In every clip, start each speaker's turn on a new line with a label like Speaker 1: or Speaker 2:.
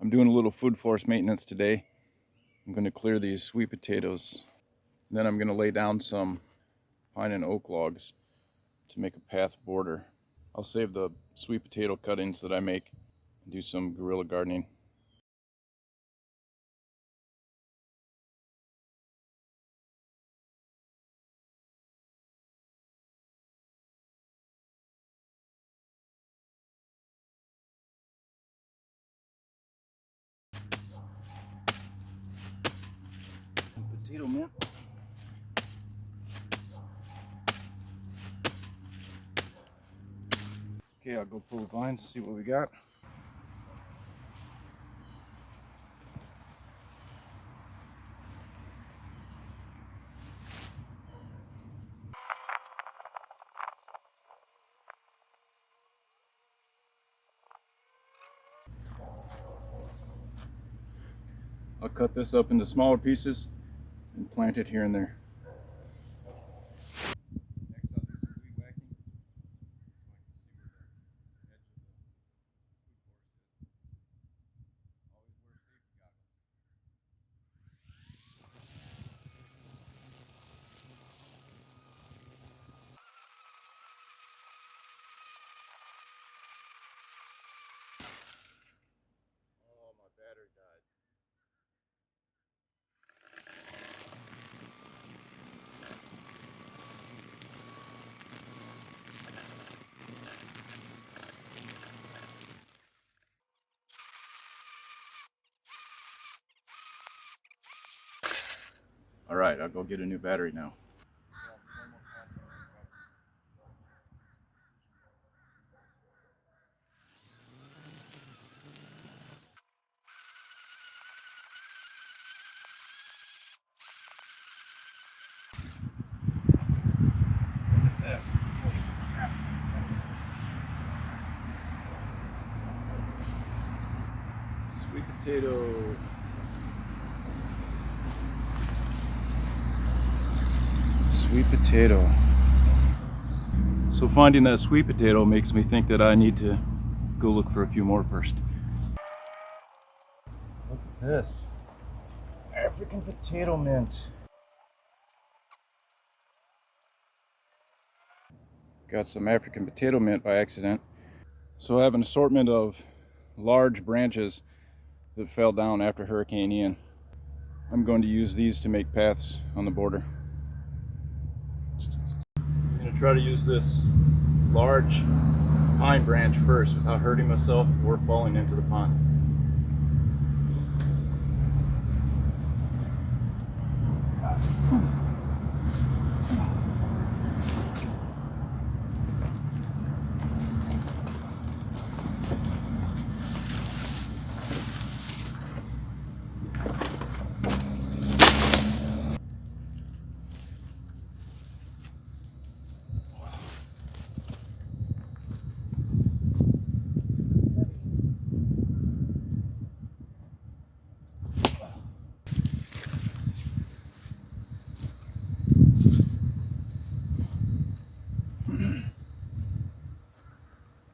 Speaker 1: I'm doing a little food forest maintenance today. I'm going to clear these sweet potatoes. Then I'm going to lay down some pine and oak logs to make a path border. I'll save the sweet potato cuttings that I make and do some guerrilla gardening. Potato mint. Okay, I'll go pull the vines, see what we got. I'll cut this up into smaller pieces and plant it here and there. Next, I'll do some weed whacking so I can see where the edge of the food forest is. Always wear safety goggles. Oh, my battery died. All right, I'll go get a new battery now. Sweet potato. Sweet potato. So finding that sweet potato makes me think that I need to go look for a few more first. Look at this. African potato mint. Got some African potato mint by accident. So I have an assortment of large branches that fell down after Hurricane Ian. I'm going to use these to make paths on the border. I'm going to try to use this large pine branch first without hurting myself or falling into the pond.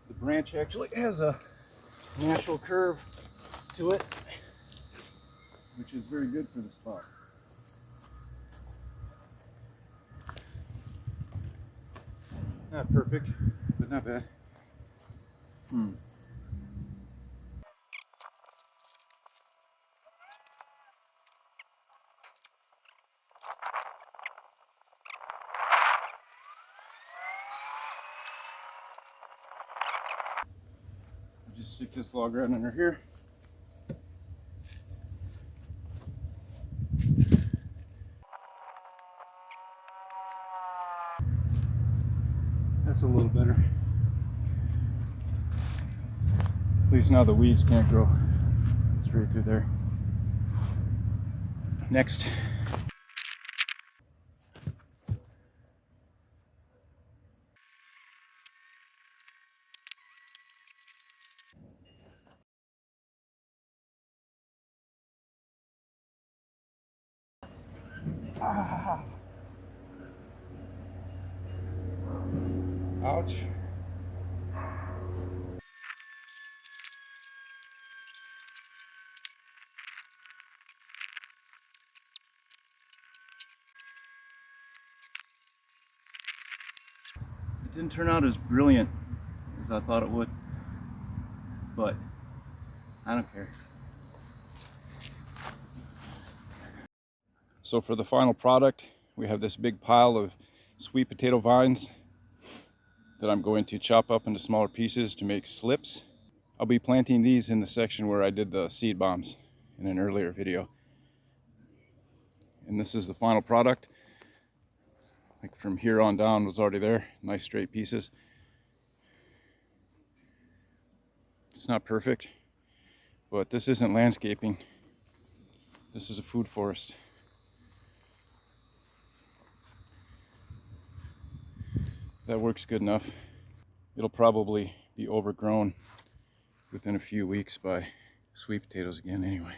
Speaker 1: The branch actually has a natural curve to it, which is very good for the spot. Not perfect, but not bad. Just stick this log right under here. That's a little better. At least now the weeds can't grow straight through there. Next. Ah. Ouch. Didn't turn out as brilliant as I thought it would, but I don't care. So for the final product, we have this big pile of sweet potato vines that I'm going to chop up into smaller pieces to make slips. I'll be planting these in the section where I did the seed bombs in an earlier video. And this is the final product. Like from here on down was already there, nice straight pieces. It's not perfect, but this isn't landscaping. This is a food forest. That works good enough. It'll probably be overgrown within a few weeks by sweet potatoes again anyway.